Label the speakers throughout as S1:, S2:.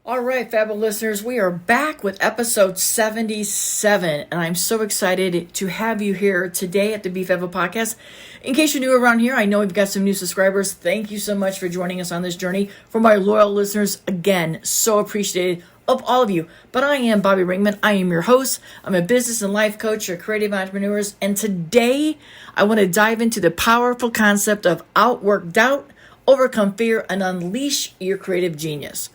S1: All right, Fabbo listeners, we are back with episode 77, and I'm so excited to have you here today at the Be Fabbo Podcast. In case you're new around here, I know we've got some new subscribers. Thank you so much for joining us on this journey. For my loyal listeners, again, so appreciated of all of you. But I am Bobbi Brinkman. I am your host. I'm a business and life coach for creative entrepreneurs, and today I want to dive into the powerful concept of outwork doubt, overcome fear, and unleash your creative genius.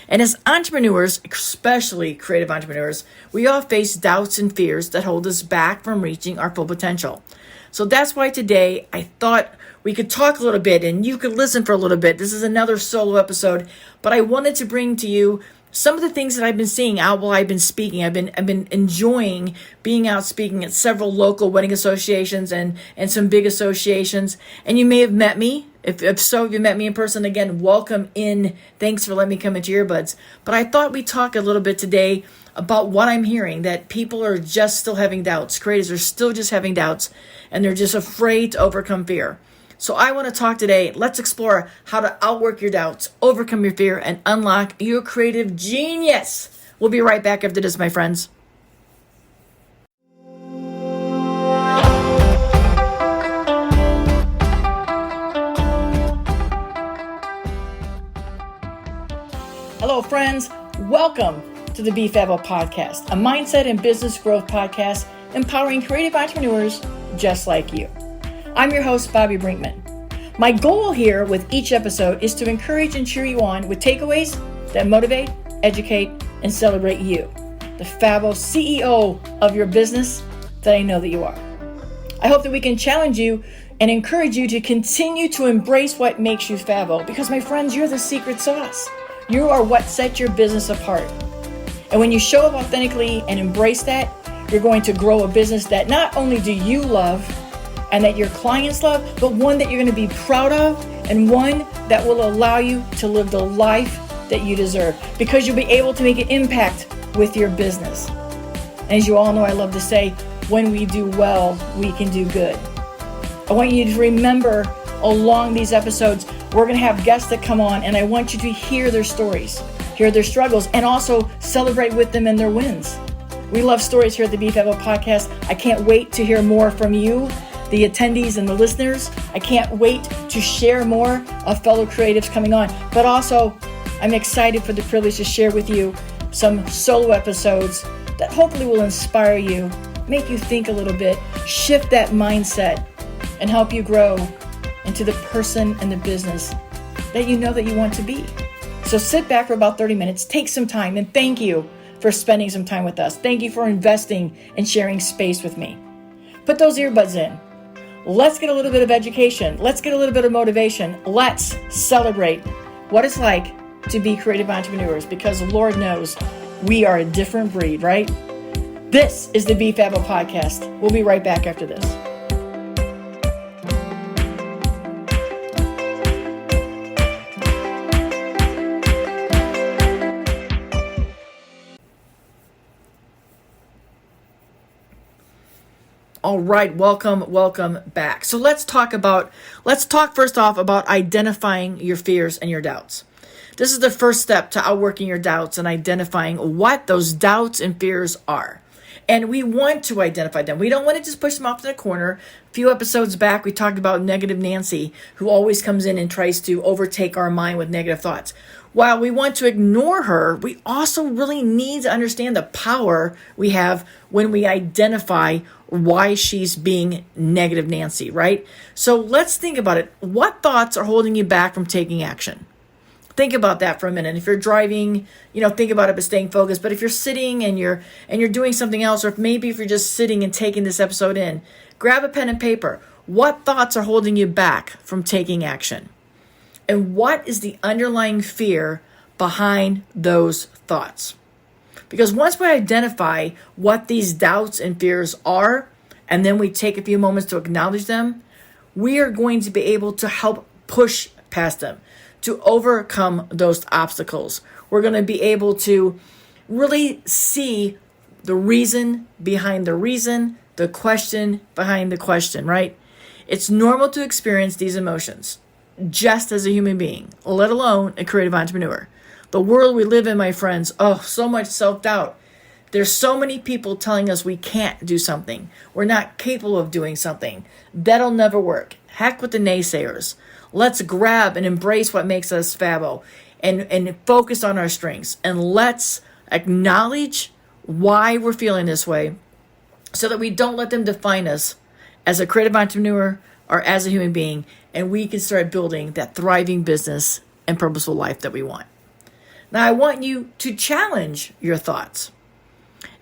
S1: And as entrepreneurs, especially creative entrepreneurs, we all face doubts and fears that hold us back from reaching our full potential. So that's why today I thought we could talk a little bit and you could listen for a little bit. This is another solo episode, but I wanted to bring to you some of the things that I've been seeing out while I've been speaking. I've been enjoying being out speaking at several local wedding associations and some big associations. And you may have met me. If so, if you met me in person, again, welcome in. Thanks for letting me come into your earbuds. But I thought we'd talk a little bit today about what I'm hearing, that people are just still having doubts. Creators are still just having doubts, and they're just afraid to overcome fear. So I want to talk today. Let's explore how to outwork your doubts, overcome your fear, and unlock your creative genius. We'll be right back after this, my friends. Hello, friends. Welcome to the Be Fabbo Podcast, a mindset and business growth podcast empowering creative entrepreneurs just like you. I'm your host, Bobbi Brinkman. My goal here with each episode is to encourage and cheer you on with takeaways that motivate, educate, and celebrate you, the Fabbo CEO of your business that I know that you are. I hope that we can challenge you and encourage you to continue to embrace what makes you Fabbo, because my friends, you're the secret sauce. You are what sets your business apart. And when you show up authentically and embrace that, you're going to grow a business that not only do you love and that your clients love, but one that you're going to be proud of and one that will allow you to live the life that you deserve, because you'll be able to make an impact with your business. And as you all know, I love to say, when we do well, we can do good. I want you to remember along these episodes, we're going to have guests that come on, and I want you to hear their stories, hear their struggles, and also celebrate with them and their wins. We love stories here at the Be Fabbo Podcast. I can't wait to hear more from you, the attendees and the listeners. I can't wait to share more of fellow creatives coming on. But also, I'm excited for the privilege to share with you some solo episodes that hopefully will inspire you, make you think a little bit, shift that mindset, and help you grow into the person and the business that you know that you want to be. So sit back for about 30 minutes, take some time, and thank you for spending some time with us. Thank you for investing and sharing space with me. Put those earbuds in. Let's get a little bit of education. Let's get a little bit of motivation. Let's celebrate what it's like to be creative entrepreneurs, because Lord knows we are a different breed, right? This is the Be Fabbo Podcast. We'll be right back after this. All right, welcome back. So let's talk first off about identifying your fears and your doubts. This is the first step to outworking your doubts and identifying what those doubts and fears are. And we want to identify them. We don't want to just push them off to the corner. A few episodes back, we talked about negative Nancy, who always comes in and tries to overtake our mind with negative thoughts. While we want to ignore her, we also really need to understand the power we have when we identify why she's being negative Nancy, right? So let's think about it. What thoughts are holding you back from taking action? Think about that for a minute. If you're driving, think about it, but staying focused. But if you're sitting and you're doing something else, or if you're just sitting and taking this episode in, grab a pen and paper. What thoughts are holding you back from taking action? And what is the underlying fear behind those thoughts? Because once we identify what these doubts and fears are, and then we take a few moments to acknowledge them, we are going to be able to help push past them, to overcome those obstacles. We're going to be able to really see the reason behind the reason, the question behind the question, right? It's normal to experience these emotions just as a human being, let alone a creative entrepreneur. The world we live in, my friends, so much self-doubt. There's so many people telling us we can't do something. We're not capable of doing something. That'll never work. Heck with the naysayers. Let's grab and embrace what makes us Fabbo and focus on our strengths. And let's acknowledge why we're feeling this way so that we don't let them define us as a creative entrepreneur or as a human being. And we can start building that thriving business and purposeful life that we want. Now, I want you to challenge your thoughts.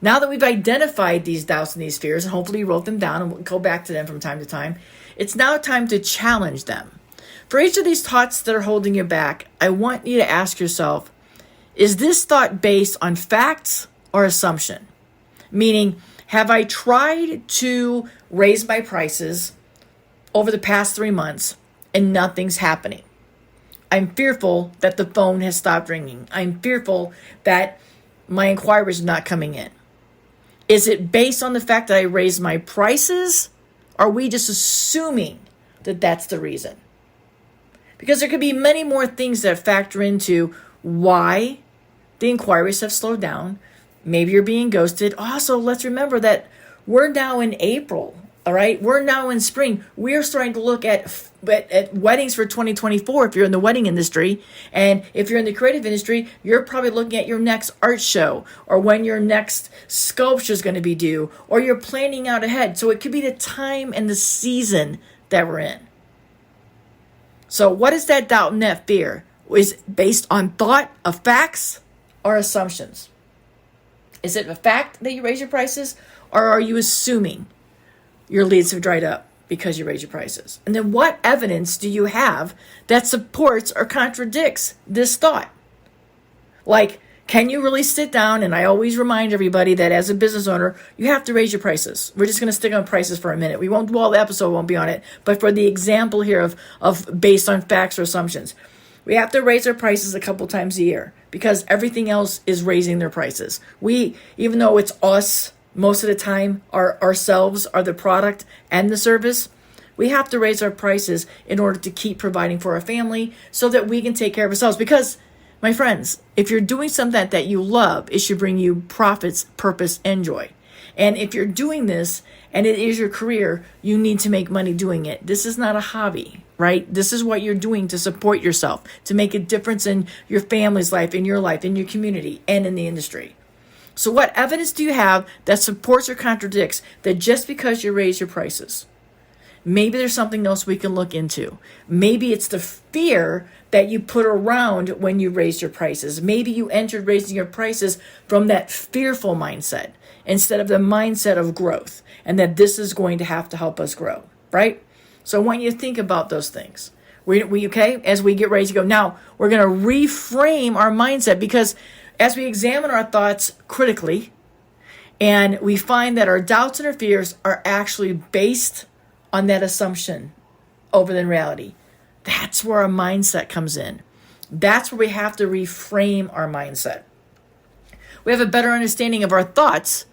S1: Now that we've identified these doubts and these fears, and hopefully you wrote them down and we'll go back to them from time to time, it's now time to challenge them. For each of these thoughts that are holding you back, I want you to ask yourself, is this thought based on facts or assumption? Meaning, have I tried to raise my prices over the past 3 months and nothing's happening? I'm fearful that the phone has stopped ringing. I'm fearful that my inquiries are not coming in. Is it based on the fact that I raised my prices? Or are we just assuming that that's the reason? Because there could be many more things that factor into why the inquiries have slowed down. Maybe you're being ghosted. Also, let's remember that we're now in April. All right, we're now in spring. We're starting to look at weddings for 2024 if you're in the wedding industry. And if you're in the creative industry, you're probably looking at your next art show or when your next sculpture is going to be due, or you're planning out ahead. So it could be the time and the season that we're in. So what is that doubt and that fear? Is it based on thought of facts or assumptions? Is it a fact that you raise your prices, or are you assuming your leads have dried up because you raise your prices? And then what evidence do you have that supports or contradicts this thought? Like, can you really sit down? And I always remind everybody that as a business owner, you have to raise your prices. We're just going to stick on prices for a minute. We won't do all the episode, won't be on it. But for the example here of based on facts or assumptions, we have to raise our prices a couple times a year because everything else is raising their prices. Even though it's us, most of the time, ourselves are the product and the service, we have to raise our prices in order to keep providing for our family so that we can take care of ourselves. Because, my friends, if you're doing something that you love, it should bring you profits, purpose, and joy. And if you're doing this and it is your career, you need to make money doing it. This is not a hobby, right? This is what you're doing to support yourself, to make a difference in your family's life, in your community, and in the industry. So what evidence do you have that supports or contradicts that just because you raise your prices? Maybe there's something else we can look into. Maybe it's the fear that you put around when you raise your prices. Maybe you entered raising your prices from that fearful mindset instead of the mindset of growth, and that this is going to have to help us grow, right? So I want you to think about those things. We okay? As we get ready to go. Now, we're going to reframe our mindset, because as we examine our thoughts critically and we find that our doubts and our fears are actually based on that assumption over the reality, that's where our mindset comes in. That's where we have to reframe our mindset. We have a better understanding of our thoughts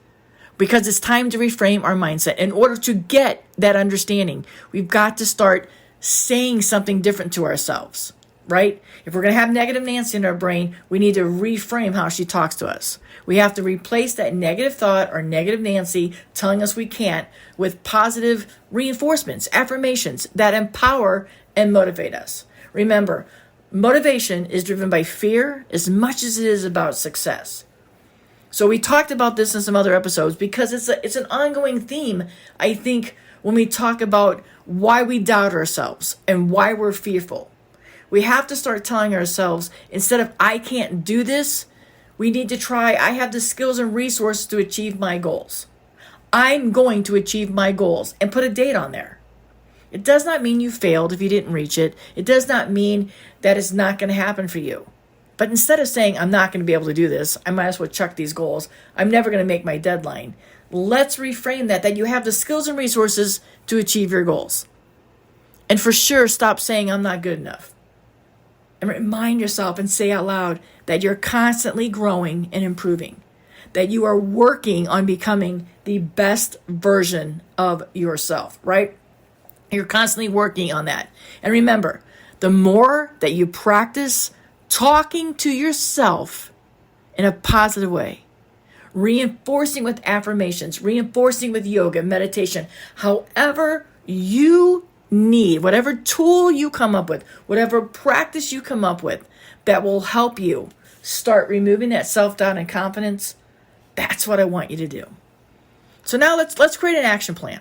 S1: because it's time to reframe our mindset. In order to get that understanding, we've got to start saying something different to ourselves. Right? If we're going to have negative Nancy in our brain, we need to reframe how she talks to us. We have to replace that negative thought or negative Nancy telling us we can't with positive reinforcements, affirmations that empower and motivate us. Remember, motivation is driven by fear as much as it is about success. So we talked about this in some other episodes because it's an ongoing theme, I think, when we talk about why we doubt ourselves and why we're fearful. We have to start telling ourselves, instead of I can't do this, we need to try, I have the skills and resources to achieve my goals. I'm going to achieve my goals, and put a date on there. It does not mean you failed if you didn't reach it. It does not mean that it's not going to happen for you. But instead of saying, I'm not going to be able to do this, I might as well chuck these goals, I'm never going to make my deadline. Let's reframe that you have the skills and resources to achieve your goals. And for sure, stop saying I'm not good enough. And remind yourself and say out loud that you're constantly growing and improving, that you are working on becoming the best version of yourself, right? You're constantly working on that. And remember, the more that you practice talking to yourself in a positive way, reinforcing with affirmations, reinforcing with yoga, meditation, however you need, whatever tool you come up with, whatever practice you come up with that will help you start removing that self-doubt and confidence. That's what I want you to do. So now let's create an action plan.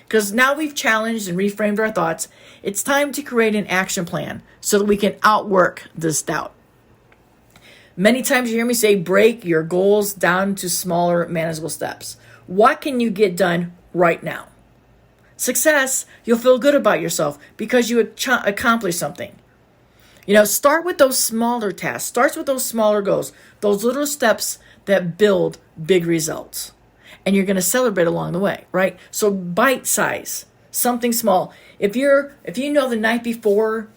S1: Because now we've challenged and reframed our thoughts, it's time to create an action plan so that we can outwork this doubt. Many times you hear me say, break your goals down to smaller, manageable steps. What can you get done right now? Success, you'll feel good about yourself because you accomplished something. Start with those smaller tasks. Start with those smaller goals, those little steps that build big results. And you're going to celebrate along the way, right? So bite size, something small. If you know the night before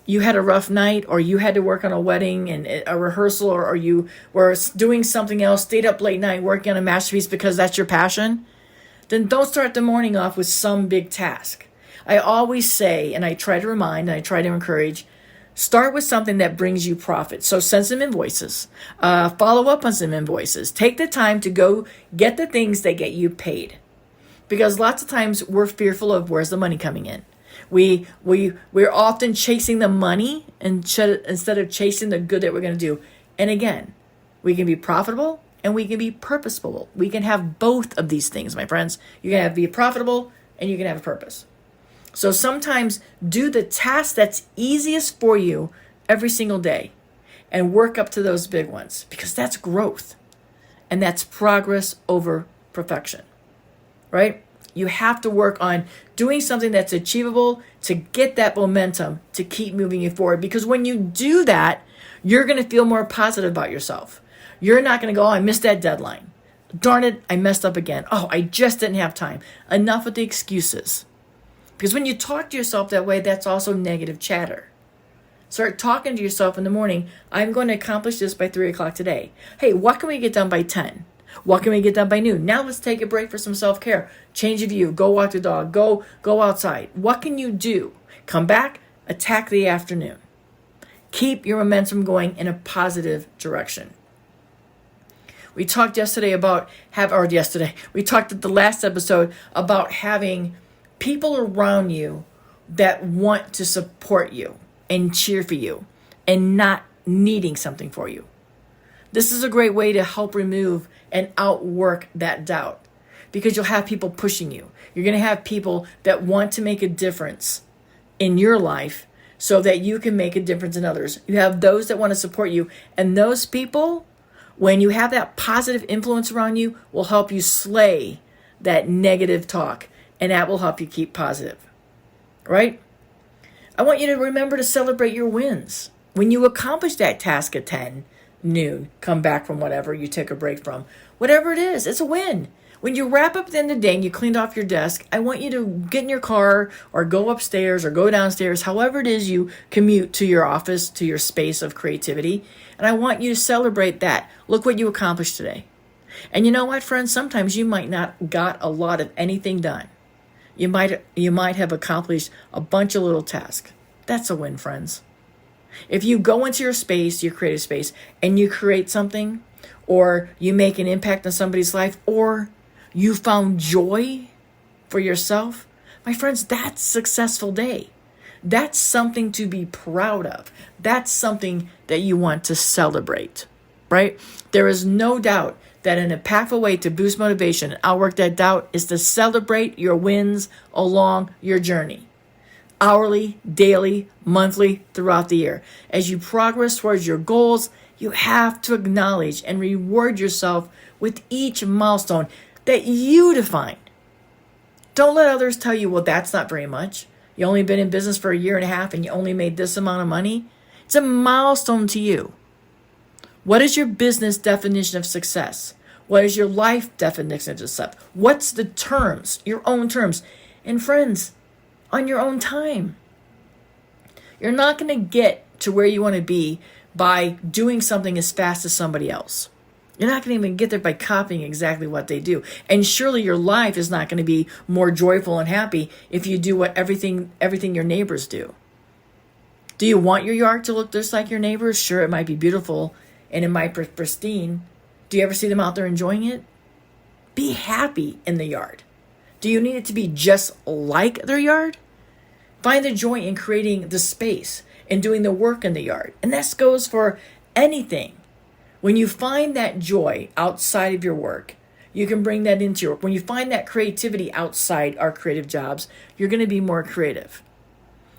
S1: you had a rough night, or you had to work on a wedding and a rehearsal, or you were doing something else, stayed up late night working on a masterpiece because that's your passion, then don't start the morning off with some big task. I always say, and I try to remind, and I try to encourage, start with something that brings you profit. So send some invoices, follow up on some invoices, take the time to go get the things that get you paid. Because lots of times we're fearful of where's the money coming in. We're often chasing the money instead of chasing the good that we're going to do. And again, we can be profitable and we can be purposeful. We can have both of these things, my friends. You can be profitable and you can have a purpose. So sometimes do the task that's easiest for you every single day and work up to those big ones, because that's growth and that's progress over perfection, right? You have to work on doing something that's achievable to get that momentum to keep moving you forward. Because when you do that, you're going to feel more positive about yourself. You're not going to go, oh, I missed that deadline. Darn it, I messed up again. Oh, I just didn't have time. Enough with the excuses. Because when you talk to yourself that way, that's also negative chatter. Start talking to yourself in the morning. I'm going to accomplish this by 3 o'clock today. Hey, what can we get done by 10? What can we get done by noon? Now let's take a break for some self-care. Change of view. Go walk the dog. Go outside. What can you do? Come back. Attack the afternoon. Keep your momentum going in a positive direction. We talked we talked at the last episode about having people around you that want to support you and cheer for you and not needing something for you. This is a great way to help remove and outwork that doubt, because you'll have people pushing you. You're going to have people that want to make a difference in your life so that you can make a difference in others. You have those that want to support you, and those people, when you have that positive influence around you, will help you slay that negative talk, and that will help you keep positive, right? I want you to remember to celebrate your wins. When you accomplish that task at 10 noon, come back from whatever you took a break from, whatever it is, it's a win. When you wrap up at the end of the day and you cleaned off your desk, I want you to get in your car or go upstairs or go downstairs, however it is you commute to your office, to your space of creativity. And I want you to celebrate that. Look what you accomplished today. And you know what, friends? Sometimes you might not got a lot of anything done. You might have accomplished a bunch of little tasks. That's a win, friends. If you go into your space, your creative space, and you create something, or you make an impact on somebody's life, or you found joy for yourself, my friends, that's a successful day. That's something to be proud of. That's something that you want to celebrate, right? There is no doubt that an impactful way to boost motivation and outwork that doubt is to celebrate your wins along your journey. Hourly, daily, monthly, throughout the year. As you progress towards your goals, you have to acknowledge and reward yourself with each milestone that you define. Don't let others tell you, well, that's not very much. You only been in business for 1.5 years and you only made this amount of money. It's a milestone to you. What is your business definition of success? What is your life definition of success? What's the terms, your own terms? And friends, on your own time. You're not going to get to where you want to be by doing something as fast as somebody else. You're not going to even get there by copying exactly what they do. And surely your life is not going to be more joyful and happy if you do what everything your neighbors do. Do you want your yard to look just like your neighbor's? Sure, it might be beautiful and it might be pristine. Do you ever see them out there enjoying it? Be happy in the yard. Do you need it to be just like their yard? Find the joy in creating the space and doing the work in the yard. And this goes for anything. When you find that joy outside of your work, you can bring that into your work. When you find that creativity outside our creative jobs, you're going to be more creative.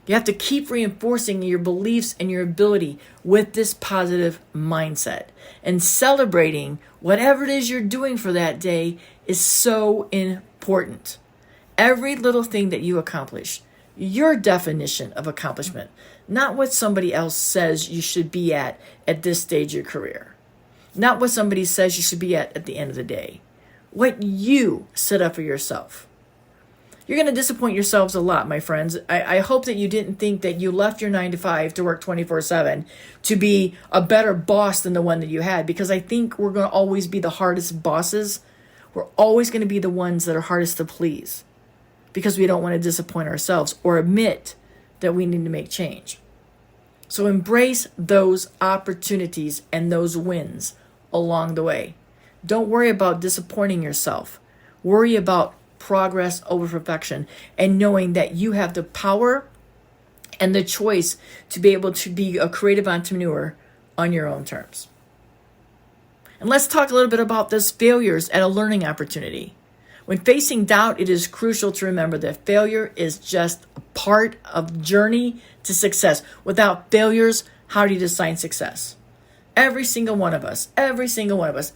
S1: You have to keep reinforcing your beliefs and your ability with this positive mindset. And celebrating whatever it is you're doing for that day is so important. Every little thing that you accomplish, your definition of accomplishment, not what somebody else says you should be at this stage of your career. Not what somebody says you should be at the end of the day. What you set up for yourself. You're going to disappoint yourselves a lot, my friends. I hope that you didn't think that you left your 9 to 5 to work 24/7 to be a better boss than the one that you had, because I think we're going to always be the hardest bosses. We're always going to be the ones that are hardest to please because we don't want to disappoint ourselves or admit that we need to make change. So embrace those opportunities and those wins along the way. Don't worry about disappointing yourself. Worry about progress over perfection and knowing that you have the power and the choice to be able to be a creative entrepreneur on your own terms. And let's talk a little bit about this failures as a learning opportunity. When facing doubt, it is crucial to remember that failure is just a part of the journey to success. Without failures, how do you define success? Every single one of us,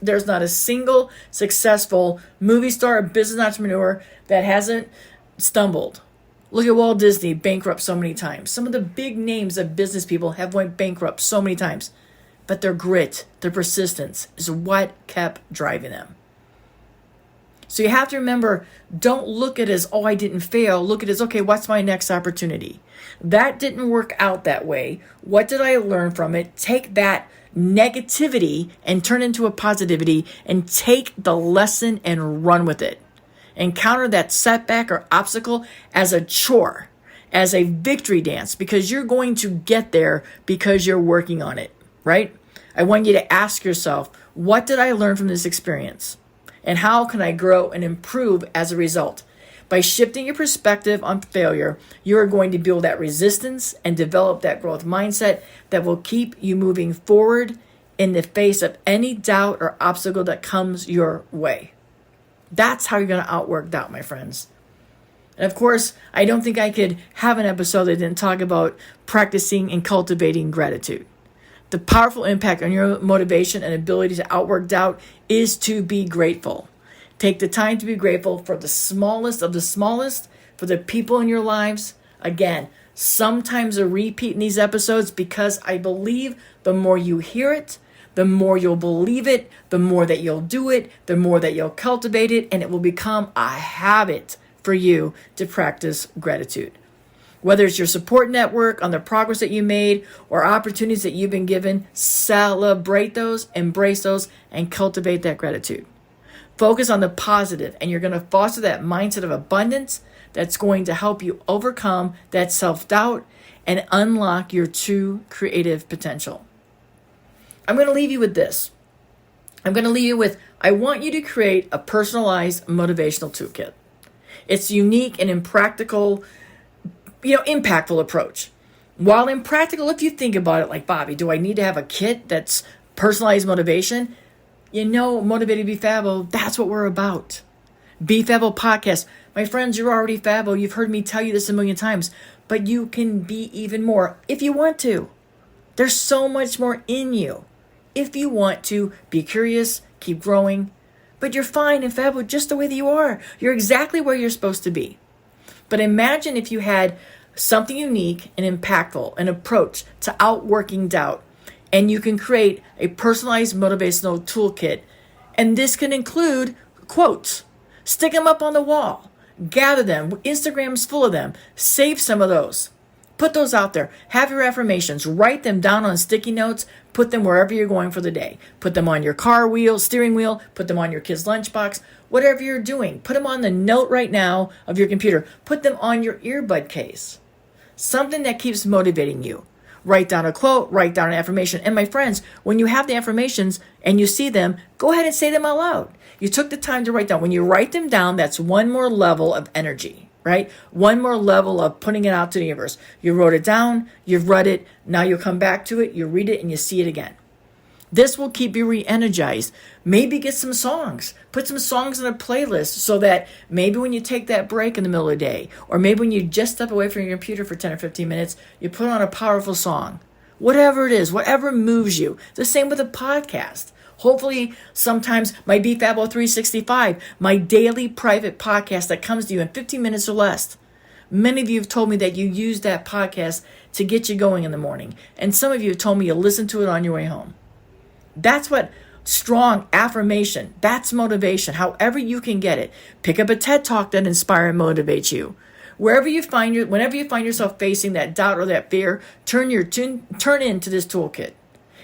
S1: there's not a single successful movie star or business entrepreneur that hasn't stumbled. Look at Walt Disney, bankrupt so many times. Some of the big names of business people have went bankrupt so many times. But their grit, their persistence is what kept driving them. So you have to remember, don't look at it as, oh, I didn't fail. Look at it as, okay, what's my next opportunity? That didn't work out that way. What did I learn from it? Take that negativity and turn into a positivity and take the lesson and run with it. Encounter that setback or obstacle as a chore, as a victory dance, because you're going to get there because you're working on it, right? I want you to ask yourself, what did I learn from this experience? And how can I grow and improve as a result? By shifting your perspective on failure, you are going to build that resistance and develop that growth mindset that will keep you moving forward in the face of any doubt or obstacle that comes your way. That's how you're going to outwork doubt, my friends. And of course, I don't think I could have an episode that didn't talk about practicing and cultivating gratitude. The powerful impact on your motivation and ability to outwork doubt is to be grateful. Take the time to be grateful for the smallest of the smallest, for the people in your lives. Again, sometimes a repeat in these episodes because I believe the more you hear it, the more you'll believe it, the more that you'll do it, the more that you'll cultivate it, and it will become a habit for you to practice gratitude. Whether it's your support network on the progress that you made or opportunities that you've been given, celebrate those, embrace those, and cultivate that gratitude. Focus on the positive, and you're going to foster that mindset of abundance that's going to help you overcome that self-doubt and unlock your true creative potential. I'm going to leave you with this. I want you to create a personalized motivational toolkit. It's unique and impractical, impactful approach. While impractical, if you think about it like, Bobbi, do I need to have a kit that's personalized motivation? Motivated to Be Fabbo, that's what we're about. Be Fabbo Podcast. My friends, you're already Fabbo. You've heard me tell you this a million times, but you can be even more if you want to. There's so much more in you. If you want to, be curious, keep growing, but you're fine and Fabbo just the way that you are. You're exactly where you're supposed to be. But imagine if you had something unique and impactful, an approach to outworking doubt, and you can create a personalized motivational toolkit. And this can include quotes. Stick them up on the wall. Gather them. Instagram's full of them. Save some of those. Put those out there. Have your affirmations. Write them down on sticky notes. Put them wherever you're going for the day. Put them on your car wheel, steering wheel. Put them on your kid's lunchbox. Whatever you're doing. Put them on the note right now of your computer. Put them on your earbud case. Something that keeps motivating you. write down a quote, write down an affirmation. And my friends, when you have the affirmations and you see them, go ahead and say them out loud. You took the time to write down. When you write them down, that's one more level of energy, right? One more level of putting it out to the universe. You wrote it down, you've read it, now you come back to it, you read it, and you see it again. This will keep you re-energized. Maybe get some songs. Put some songs in a playlist so that maybe when you take that break in the middle of the day, or maybe when you just step away from your computer for 10 or 15 minutes, you put on a powerful song. Whatever it is, whatever moves you. The same with a podcast. Hopefully, sometimes my Be Fabbo 365, my daily private podcast that comes to you in 15 minutes or less. Many of you have told me that you use that podcast to get you going in the morning. And some of you have told me you listen to it on your way home. That's what strong affirmation, that's motivation, however you can get it. Pick up a TED Talk that inspires and motivates you. Whenever you find yourself facing that doubt or that fear, turn into this toolkit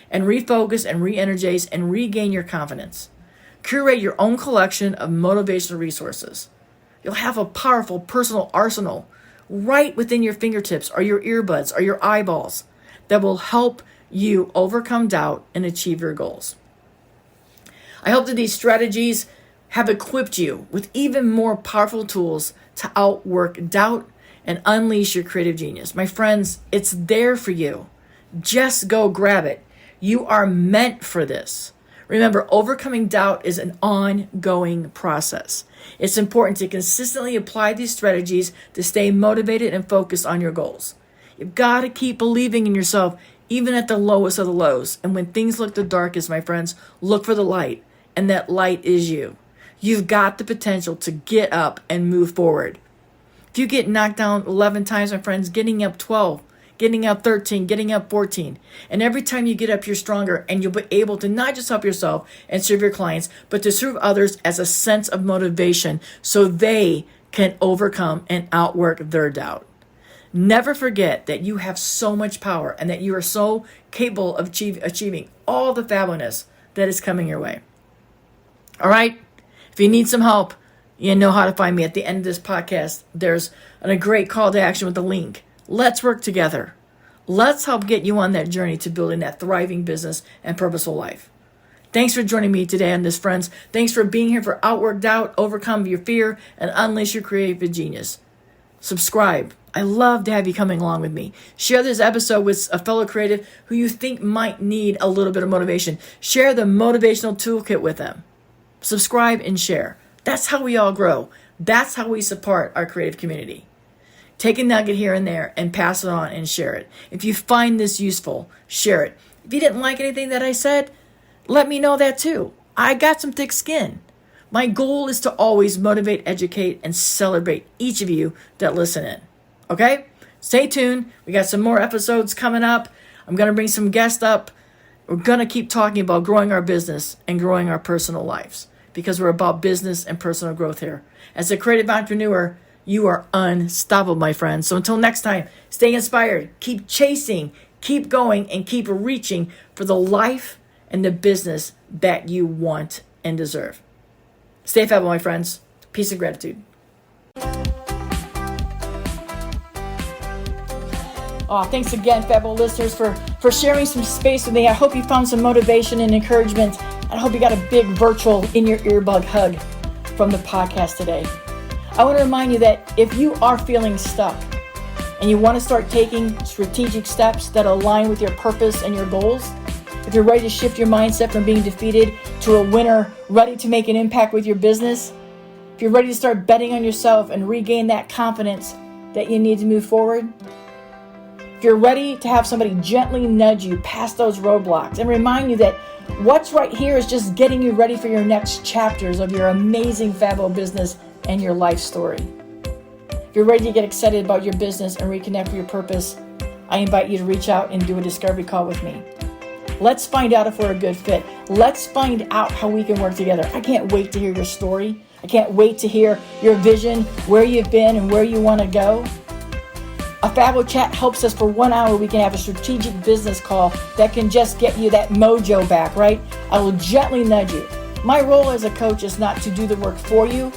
S1: and refocus and re-energize and regain your confidence. Curate your own collection of motivational resources. You'll have a powerful personal arsenal right within your fingertips or your earbuds or your eyeballs that will help you overcome doubt and achieve your goals. I hope that these strategies have equipped you with even more powerful tools to outwork doubt and unleash your creative genius. My friends, it's there for you. Just go grab it. You are meant for this. Remember, overcoming doubt is an ongoing process. It's important to consistently apply these strategies to stay motivated and focused on your goals. You've got to keep believing in yourself even at the lowest of the lows. And when things look the darkest, my friends, look for the light. And that light is you. You've got the potential to get up and move forward. If you get knocked down 11 times, my friends, getting up 12, getting up 13, getting up 14. And every time you get up, you're stronger. And you'll be able to not just help yourself and serve your clients, but to serve others as a sense of motivation so they can overcome and outwork their doubt. Never forget that you have so much power and that you are so capable of achieving all the fabulous that is coming your way. All right? If you need some help, you know how to find me. At the end of this podcast, there's a great call to action with a link. Let's work together. Let's help get you on that journey to building that thriving business and purposeful life. Thanks for joining me today on this, friends. Thanks for being here for Outwork Doubt, Overcome Your Fear, and Unleash Your Creative Genius. Subscribe. I love to have you coming along with me. Share this episode with a fellow creative who you think might need a little bit of motivation. Share the motivational toolkit with them. Subscribe and share. That's how we all grow. That's how we support our creative community. Take a nugget here and there and pass it on and share it. If you find this useful, share it. If you didn't like anything that I said, let me know that too. I got some thick skin. My goal is to always motivate, educate, and celebrate each of you that listen in. Okay? Stay tuned. We got some more episodes coming up. I'm going to bring some guests up. We're going to keep talking about growing our business and growing our personal lives because we're about business and personal growth here. As a creative entrepreneur, you are unstoppable, my friends. So until next time, stay inspired, keep chasing, keep going, and keep reaching for the life and the business that you want and deserve. Stay Fabbo, my friends. Peace and gratitude. Oh, thanks again, Fabbo listeners, for sharing some space with me. I hope you found some motivation and encouragement. I hope you got a big virtual in your earbud hug from the podcast today. I want to remind you that if you are feeling stuck and you want to start taking strategic steps that align with your purpose and your goals, if you're ready to shift your mindset from being defeated to a winner, ready to make an impact with your business, if you're ready to start betting on yourself and regain that confidence that you need to move forward, if you're ready to have somebody gently nudge you past those roadblocks and remind you that what's right here is just getting you ready for your next chapters of your amazing Fabbo business and your life story. If you're ready to get excited about your business and reconnect with your purpose, I invite you to reach out and do a discovery call with me. Let's find out if we're a good fit. Let's find out how we can work together. I can't wait to hear your story. I can't wait to hear your vision, where you've been and where you want to go. A Fabbo chat helps us for 1 hour. We can have a strategic business call that can just get you that mojo back, right? I will gently nudge you. My role as a coach is not to do the work for you,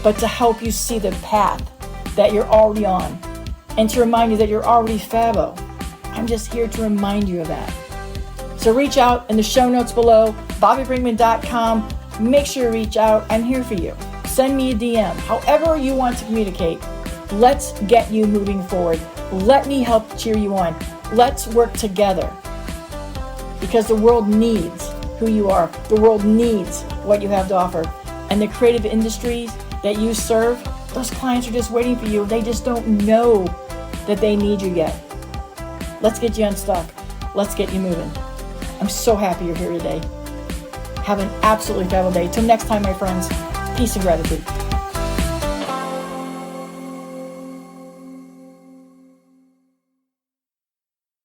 S1: but to help you see the path that you're already on and to remind you that you're already Fabbo. I'm just here to remind you of that. So reach out in the show notes below, bobbibrinkman.com. Make sure you reach out. I'm here for you. Send me a DM. However you want to communicate. Let's get you moving forward. Let me help cheer you on. Let's work together. Because the world needs who you are. The world needs what you have to offer. And the creative industries that you serve, those clients are just waiting for you. They just don't know that they need you yet. Let's get you unstuck. Let's get you moving. I'm so happy you're here today. Have an absolutely fabulous day. Till next time, my friends, peace and gratitude.